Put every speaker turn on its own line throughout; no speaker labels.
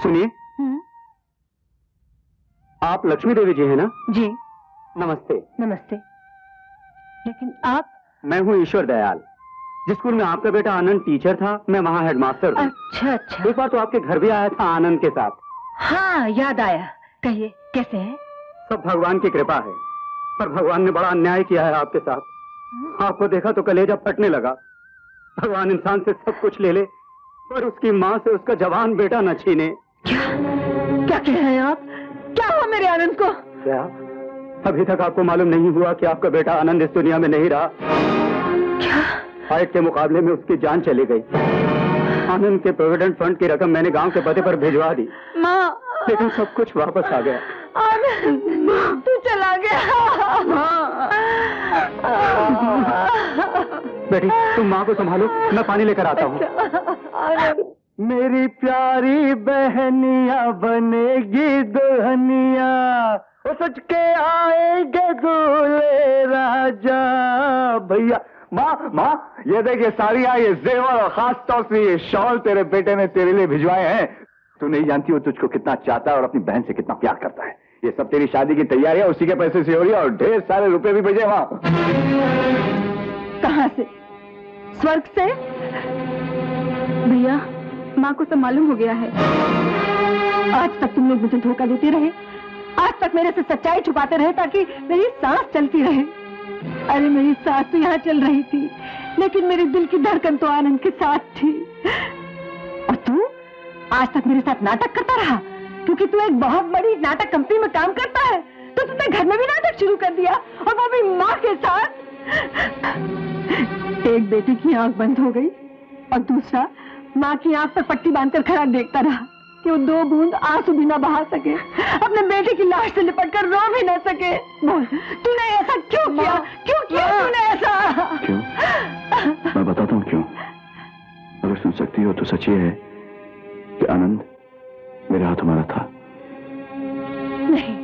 सुनिए, आप लक्ष्मी देवी जी हैं ना?
जी।
नमस्ते।
नमस्ते। लेकिन आप?
मैं हूँ ईश्वर दयाल। जिस स्कूल में आपका बेटा आनंद टीचर था, मैं वहाँ हेडमास्टर हूँ।
अच्छा अच्छा।
एक बार तो आपके घर भी आया था आनंद के साथ।
हाँ, याद आया। कहिए, कैसे हैं?
सब भगवान की कृपा है, पर भगवान ने बड़ा अन्याय किया है आपके साथ। आपको देखा तो कलेजा फटने लगा। भगवान इंसान से सब कुछ ले ले, पर उसकी माँ से उसका जवान बेटा न छीने।
क्या कह रहे हैं आप? क्या हुआ मेरे आनंद को?
क्या अभी तक आपको मालूम नहीं हुआ कि आपका बेटा आनंद इस दुनिया में नहीं रहा?
क्या?
हाइट के मुकाबले में उसकी जान चली गई। आनंद के प्रोविडेंट फंड की रकम मैंने गांव के पते पर भिजवा दी, लेकिन सब कुछ वापस आ गया।
आनंद, तू चला गया।
बेटी, तुम माँ को संभालो, मैं पानी लेकर आता हूँ। मेरी प्यारी बहनिया बनेगी दुल्हनिया, वो सच के आएंगे दूल्हे राजा। भैया, माँ, ये देखिए साड़ियाँ, ये जेवर और खास तौर से ये शॉल तेरे बेटे ने तेरे लिए भिजवाए हैं। तू नहीं जानती वो तुझको कितना चाहता है और अपनी बहन से कितना प्यार करता है। ये सब तेरी शादी की तैयारी है, उसी के पैसे से हो रही है और ढेर सारे रुपए भी भेजे वहाँ।
कहाँ से? स्वर्ग से? भैया, माँ को सब मालूम हो गया है। आज तक तुम लोग मुझे धोखा देते रहे, आज तक मेरे से सच्चाई छुपाते रहे ताकि मेरी सांस चलती रहे। अरे मेरी सांस तो यहाँ चल रही थी, लेकिन मेरे दिल की धड़कन तो आनंद के साथ थी। और तू आज तक मेरे साथ नाटक करता रहा, क्योंकि तू एक बहुत बड़ी नाटक कंपनी में काम करता है, तो तुमने घर में भी नाटक शुरू कर दिया, और वो भी माँ के साथ। एक बेटे की आंख बंद हो गई और दूसरा माँ की आंख पर पट्टी बांधकर खड़ा देखता रहा कि वो 2 बूंद आंसू भी ना बहा सके, अपने बेटे की लाश से लिपटकर रो भी ना सके। बोल, तूने ऐसा क्यों किया? क्यों किया तूने ऐसा?
क्यों? मैं बताता हूँ क्यों। अगर सुन सकती हो तो सच ये है कि आनंद मेरे हाथों मारा था।
नहीं,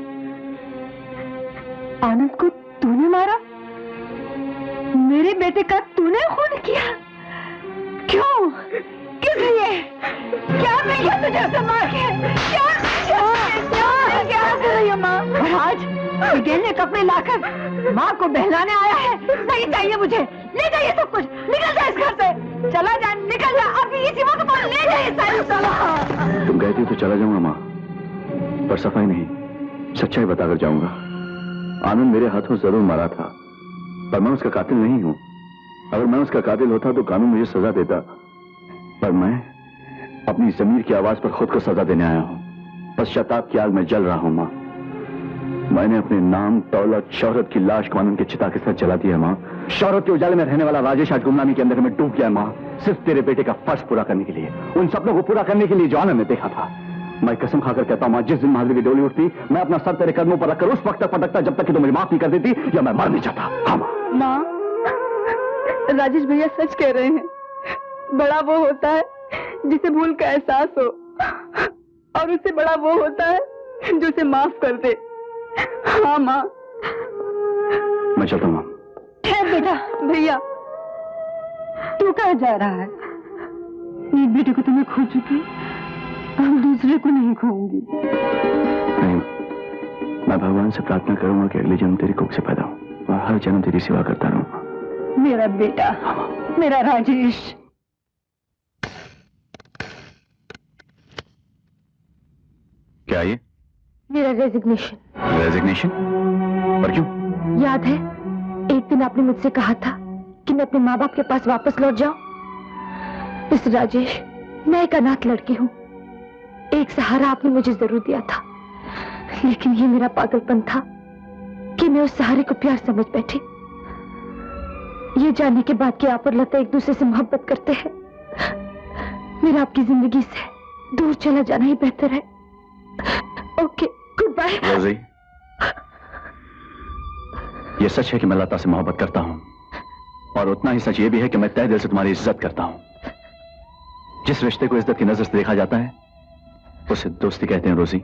आनंद को तूने मारा? मेरे बेटे का तूने खून किया? क्यों? किस लिए? क्या मिल गया तुझे उसे मार के? क्या कर रही है माँ? और आज गहने कपड़े लाकर माँ को बहलाने आया है। नहीं चाहिए मुझे, ले जाइए सब कुछ, निकल जा इस घर से, चला जा, निकल जा अभी इसी वक्त, पर ले जाइए सारी सामान।
तुम कहती तो चला जाऊंगा माँ, पर सफाई नहीं, सच्चाई बताकर जाऊंगा। आनंद मेरे हाथों जरूर मारा था, पर मैं उसका कातिल नहीं हूँ। अगर मैं उसका कातिल होता तो कानून मुझे सजा देता, पर मैं अपनी जमीर की आवाज पर खुद को सजा देने आया हूँ। पश्चाताप की आग में जल रहा हूँ माँ। मैंने अपने नाम, दौलत, शोहरत की लाश को आनंद के चिता के साथ जला दिया माँ। शोहरत के उजाले में रहने वाला राजेश आज गुमनामी के अंदर में डूब गया माँ, सिर्फ तेरे बेटे का फर्ज पूरा करने के लिए, उन सपनों को पूरा करने के लिए जो आनंद ने देखा था। मैं कसम खाकर कहता हूँ माँ, जिस दिन माधवी की डोली उठती, मैं अपना सर तेरे कदमों पर रखकर उस वक्त तक पटकता जब तक कि तुम मुझे माफ नहीं कर देती या मैं मर नहीं चाहता। हाँ
माँ, राजेश भैया सच कह रहे हैं। बड़ा वो होता है जिसे भूल का एहसास हो, और उससे बड़ा वो होता है जो उसे माफ कर दे। हाँ माँ।
मैं चलता हूँ।
ठहर बेटा। भैया, तू कहाँ जा रहा है? एक बेटे को तो मैं खो चुकी, अब दूसरे को नहीं खोऊंगी।
नहीं, मैं भगवान से प्रार्थना करूंगा कि अगले जन्म तेरी कोख से पैदा हूँ और हर जन्म तेरी सेवा करता रहूंगा।
मेरा बेटा, मेरा राजेश।
क्या ये?
मेरा रेजिग्नेशन।
रेजिग्नेशन? पर क्यों?
याद है एक दिन आपने मुझसे कहा था कि मैं अपने माँ बाप के पास वापस लौट जाऊं? इस राजेश, मैं एक अनाथ लड़की हूँ। एक सहारा आपने मुझे जरूर दिया था, लेकिन ये मेरा पागलपन था कि मैं उस सहारे को प्यार समझ बैठी। ये जानने के बाद कि आप और लता एक दूसरे से मोहब्बत करते हैं, मेरा आपकी जिंदगी से दूर चला जाना ही बेहतर है। Okay, good bye.
रोजी, ये सच है कि मैं लता से मोहब्बत करता हूं, और उतना ही सच ये भी है कि मैं तहे दिल से तुम्हारी इज्जत करता हूं। जिस रिश्ते को इज्जत की नजर से देखा जाता है उसे दोस्ती कहते हैं। रोजी,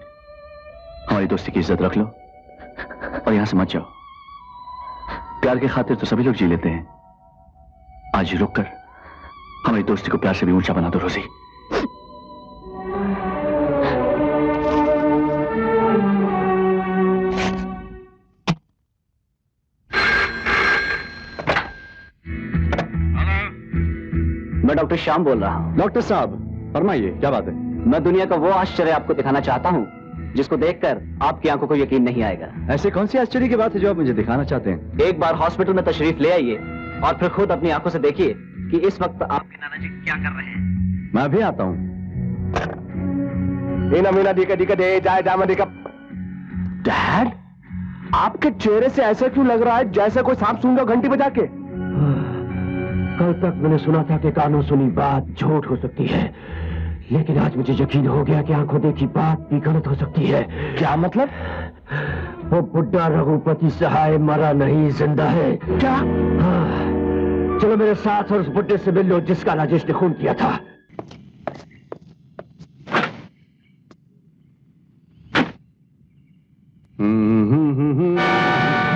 हमारी दोस्ती की इज्जत रख लो और यहां से मत जाओ। प्यार की खातिर तो सभी लोग जी लेते हैं, आज रुक कर हमारी दोस्ती को प्यार से भी ऊंचा बना दो रोजी।
मैं डॉक्टर श्याम बोल रहा हूँ।
डॉक्टर साहब फरमाइए, क्या बात है?
मैं दुनिया का वो आश्चर्य आपको दिखाना चाहता हूँ जिसको देखकर आपकी आंखों को यकीन नहीं आएगा।
ऐसे कौन सी आश्चर्य की बात है जो आप मुझे दिखाना चाहते हैं?
एक बार हॉस्पिटल में तशरीफ ले आइए और फिर खुद अपनी आंखों से देखिए कि इस वक्त आपके नाना जी क्या कर रहे हैं।
मैं अभी आता हूँ।
डैड, आपके चेहरे से ऐसा क्यों लग रहा है जैसे कोई सांप सूंघ घंटी बजा के? कल तक मैंने सुना था कि कानों सुनी बात झूठ हो सकती है, लेकिन आज मुझे यकीन हो गया कि आंखों देखी बात भी गलत हो सकती है। क्या मतलब? वो बुड्ढा रघुपति सहाय मरा नहीं, जिंदा है। क्या? हाँ। चलो मेरे साथ और उस बुड्ढे से मिल लो जिसका राजेश ने खून किया था।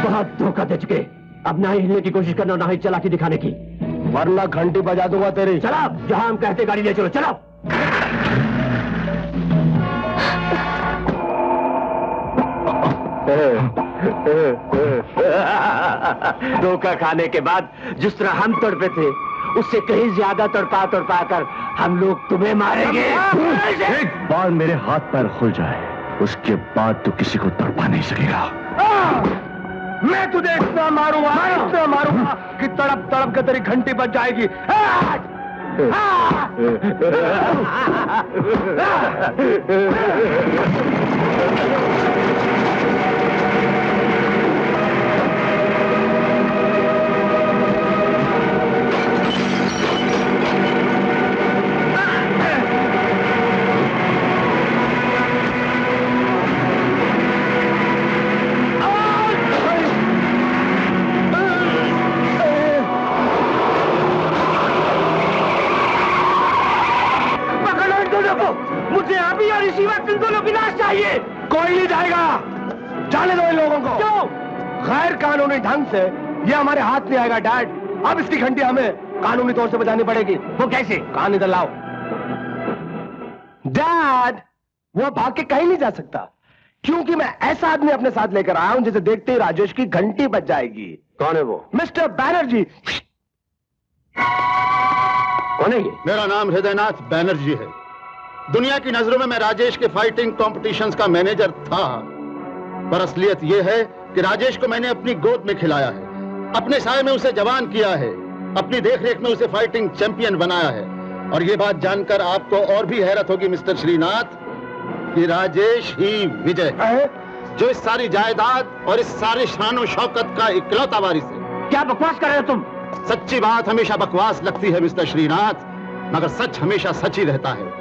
बहुत धोखा दे चुके। अब ना ही हिलने की कोशिश करना, ना ही चालाकी दिखाने की, वरना घंटी बजा दूंगा तेरी। चलो, जहां हम कहते गाड़ी ले चलो। चलो। धोखा खाने के बाद जिस तरह हम तड़पे थे, उससे कहीं ज्यादा तड़पा कर हम लोग तुम्हें मारेंगे।
एक बार मेरे हाथ पैर खुल जाए, उसके बाद तो किसी को तड़पा नहीं सकेगा।
मैं तुझे इतना मारूंगा कि तड़प तड़प के तेरी घंटी बज जाएगी। मुझे अभी और इसी वक्त इन दोनों की लाश चाहिए। कोई नहीं जाएगा, जाने दो इन लोगों को। क्यों? गैर कानूनी ढंग से ये हमारे हाथ में आएगा डैड। अब इसकी घंटी हमें कानूनी तौर से बजानी पड़ेगी। वो कैसे? कान इधर लाओ। डैड, वो भाग के कहीं नहीं जा सकता, क्योंकि मैं ऐसा आदमी अपने साथ लेकर आया हूं जिसे देखते ही राजेश की घंटी बज जाएगी। कौन है वो? मिस्टर बैनर्जी। कौन है ये?
मेरा नाम हृदयनाथ बैनर्जी है। दुनिया की नजरों में मैं राजेश के फाइटिंग कॉम्पिटिशंस का मैनेजर था, पर असलियत यह है कि राजेश को मैंने अपनी गोद में खिलाया है, अपने साय में उसे जवान किया है, अपनी देखरेख में उसे फाइटिंग चैंपियन बनाया है। और यह बात जानकर आपको और भी हैरत होगी मिस्टर श्रीनाथ कि राजेश ही विजय है, जो इस सारी जायदाद और इस सारे शान शौकत का इकलौता वारिस है।
क्या बकवास कर रहे हो तुम?
सच्ची बात हमेशा बकवास लगती है मिस्टर श्रीनाथ, मगर सच हमेशा सच ही रहता है।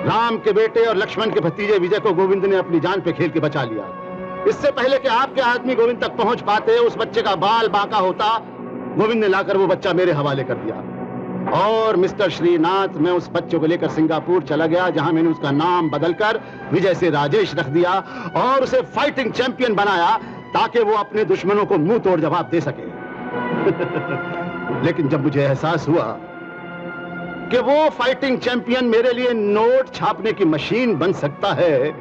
राम के बेटे और लक्ष्मण के भतीजे विजय को गोविंद ने अपनी जान पे खेल के बचा लिया। इससे पहले कि आपके आदमी गोविंद तक पहुंच पाते, उस बच्चे का बाल बांका होता, गोविंद ने लाकर वो बच्चा मेरे हवाले कर दिया। और मिस्टर श्रीनाथ, मैं उस बच्चे को लेकर सिंगापुर चला गया, जहां मैंने उसका नाम बदलकर विजय से राजेश रख दिया और उसे फाइटिंग चैंपियन बनाया, ताकि वो अपने दुश्मनों को मुंह तोड़ जवाब दे सके। लेकिन जब मुझे एहसास हुआ कि वो फाइटिंग चैंपियन मेरे लिए नोट छापने की मशीन बन सकता है,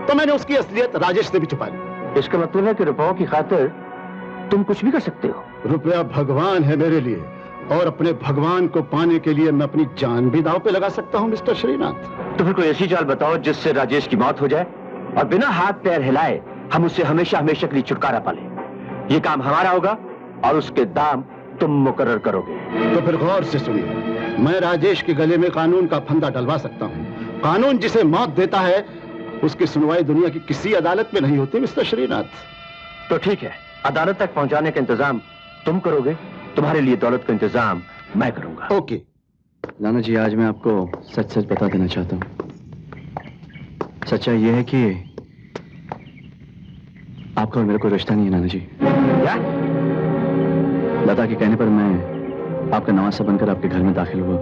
तो मैंने उसकी असलियत राजेश से भी छुपा ली।
इसका मतलब है कि रुपयों की खातिर तुम कुछ भी कर सकते हो?
रुपया भगवान है मेरे लिए, और अपने भगवान को पाने के लिए मैं अपनी जान भी दांव पे लगा सकता हूं मिस्टर श्रीनाथ।
तो फिर कोई ऐसी चाल बताओ जिससे राजेश की मौत हो जाए और बिना हाथ पैर हिलाए हम उससे हमेशा हमेशा के लिए छुटकारा पा लें। ये काम हमारा होगा और उसके दाम तुम मुकर्रर करोगे।
तो फिर गौर से सुनिए, मैं राजेश के गले में कानून का फंदा डलवा सकता हूं। कानून जिसे मौत देता है, उसकी सुनवाई दुनिया की किसी अदालत में नहीं होती मिस्टर श्रीनाथ।
तो ठीक है, अदालत तक पहुंचाने का इंतजाम तुम करोगे, तुम्हारे लिए दौलत का इंतजाम मैं करूंगा।
ओके।
नाना जी, आज मैं आपको सच सच बता देना चाहता हूँ। सच्चाई यह है कि आपका और मेरे को रिश्ता नहीं है नाना जी।
क्या?
लता के कहने पर मैं आपका नवासा बनकर आपके घर में दाखिल हुआ।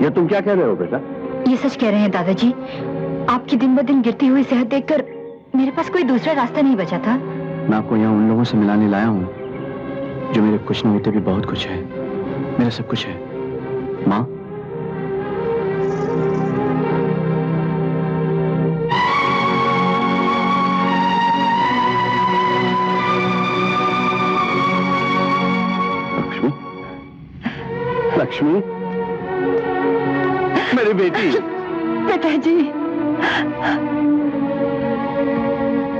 ये तुम क्या कह रहे हो बेटा?
ये सच कह रहे हैं दादाजी। आपकी दिन ब दिन गिरती हुई सेहत देखकर मेरे पास कोई दूसरा रास्ता नहीं बचा था।
मैं आपको यहाँ उन लोगों से मिलाने लाया हूँ जो मेरे कुछ न होते भी बहुत कुछ है, मेरा सब कुछ है। माँ,
लक्ष्मी, मेरी बेटी।
पिताजी,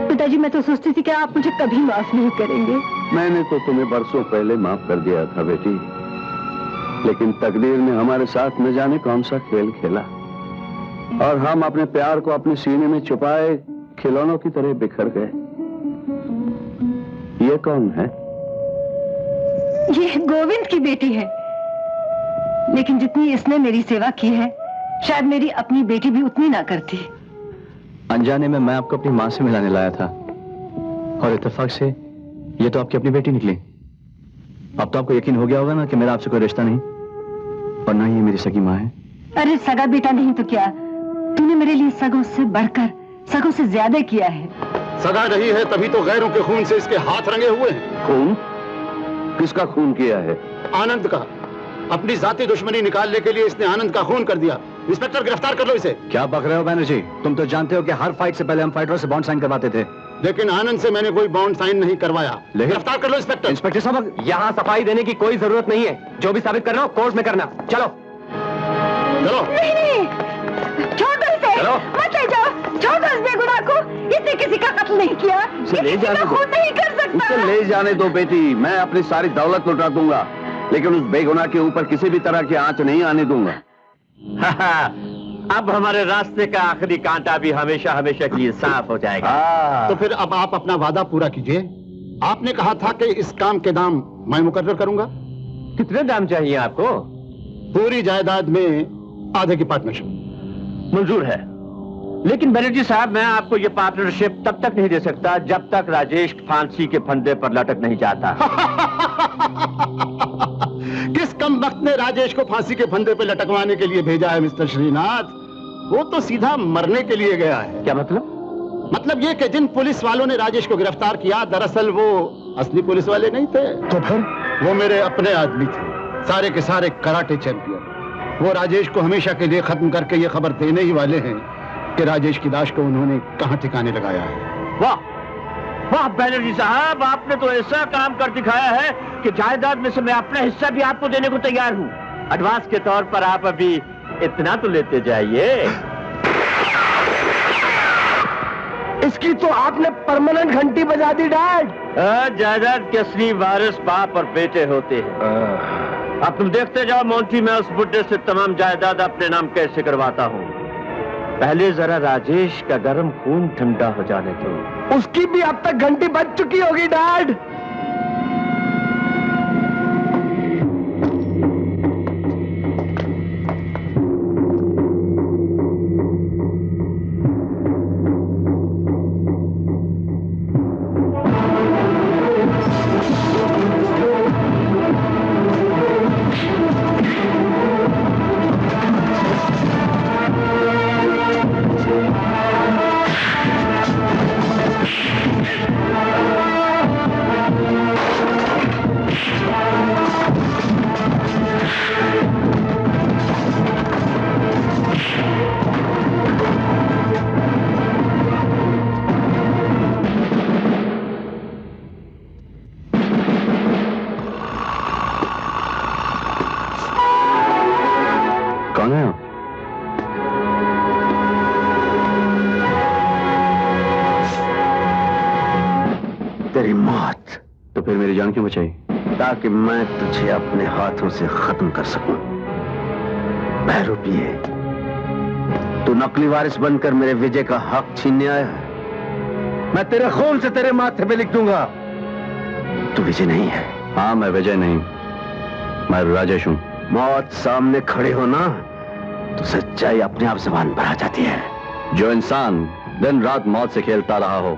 पिताजी मैं तो सोचती थी कि आप मुझे कभी माफ नहीं करेंगे।
मैंने तो तुम्हें बरसों पहले माफ कर दिया था बेटी, लेकिन तकदीर ने हमारे साथ न जाने कौन सा खेल खेला और हम अपने प्यार को अपने सीने में छुपाए खिलौनों की तरह बिखर गए। ये कौन है?
ये गोविंद की बेटी है, लेकिन जितनी इसने मेरी सेवा की है शायद मेरी अपनी बेटी भी उतनी ना करती।
अनजाने में मैं आपको अपनी माँ से मिलाने लाया था और इत्तेफाक से ये तो आपकी अपनी बेटी निकली। अब तो आपको यकीन हो गया होगा ना कि मेरा आपसे कोई रिश्ता नहीं और ना ही ये मेरी सगी माँ है।
अरे सगा बेटा नहीं तो क्या, तूने मेरे लिए सगों से बढ़कर सगों से ज्यादा किया है।
सगा नहीं है तभी तो गैरों के खून से इसके हाथ रंगे हुए हैं।
खून? किसका खून किया है?
आनंद का। अपनी जाती दुश्मनी निकालने के लिए इसने आनंद का खून कर दिया। इंस्पेक्टर गिरफ्तार कर लो इसे।
क्या बक रहे हो बैनर्जी? तुम तो जानते हो कि हर फाइट से पहले हम फाइटरों से बॉन्ड साइन करवाते थे।
लेकिन आनंद से मैंने कोई बॉन्ड साइन नहीं करवाया। गिरफ्तार कर लो इंस्पेक्टर।
इंस्पेक्टर साहब, यहाँ सफाई देने की कोई जरूरत नहीं है। जो भी साबित करना हो कोर्ट में करना। चलो
चलो।
नहीं नहीं, छोड़ दो इसे,
चलो।
मत ले जाओ, छोड़ दो इस बेगुनाह को। इसने किसी का कत्ल नहीं किया, ये
ले
किसी
जाने
का
दो।
खून नहीं कर सकता।
उसे ले जाने दो बेटी, मैं अपनी सारी दौलत लुटा दूंगा, लेकिन उस बेगुनाह के ऊपर किसी भी तरह की आंच नहीं आने दूंगा।
अब हमारे रास्ते का आखिरी कांटा भी हमेशा हमेशा के लिए साफ हो जाएगा।
तो फिर अब आप अपना वादा पूरा कीजिए। आपने कहा था कि इस काम के दाम मैं मुकर्रर करूंगा।
कितने दाम चाहिए आपको?
पूरी जायदाद में आधे की पार्टनरशिप
मंजूर है, लेकिन बैनर्जी साहब मैं आपको ये पार्टनरशिप तब तक नहीं दे सकता जब तक राजेश फांसी के फंदे पर लटक नहीं जाता।
किस कमबख्त ने राजेश को फांसी के फंदे पे लटकवाने के लिए भेजा है मिस्टर श्रीनाथ? वो तो सीधा मरने के लिए गया है।
क्या मतलब?
मतलब ये कि जिन पुलिस वालों ने राजेश को गिरफ्तार किया दरअसल वो असली पुलिस वाले नहीं थे।
तो फिर?
वो मेरे अपने आदमी थे, सारे के सारे कराटे चैंपियन। वो राजेश को हमेशा के लिए खत्म करके ये खबर देने ही वाले हैं कि राजेश की लाश को उन्होंने कहां ठिकाने लगाया है।
वाह वाह बैनर्जी साहब, आपने तो ऐसा काम कर दिखाया है कि जायदाद में से मैं अपना हिस्सा भी आपको देने को तैयार हूँ। एडवांस के तौर पर आप अभी इतना तो लेते जाइए।
इसकी तो आपने परमानेंट घंटी बजा दी डैड।
जायदाद के असली वारिस बाप और बेटे होते हैं। अब तुम देखते जाओ मोंटी, मैं उस बुड्ढे से तमाम जायदाद अपने नाम कैसे करवाता हूँ। पहले जरा राजेश का गर्म खून ठंडा हो जाने दो।
उसकी भी अब तक घंटी बज चुकी होगी डैड।
कौन है?
तेरी मौत।
तो फिर मेरी जान क्यों बचाई?
ताकि मैं तुझे अपने हाथों से खत्म कर सकूं। बहरूपिये, तू नकली वारिस बनकर मेरे विजय का हक छीनने आया है। मैं तेरे खून से तेरे माथे पे लिख दूंगा, तू विजय नहीं है।
हाँ, मैं विजय नहीं, मैं राजेश हूं।
मौत सामने खड़े हो ना तो सच्चाई अपने आप ज़बान पर आ जाती है।
जो इंसान दिन रात मौत से खेलता रहा हो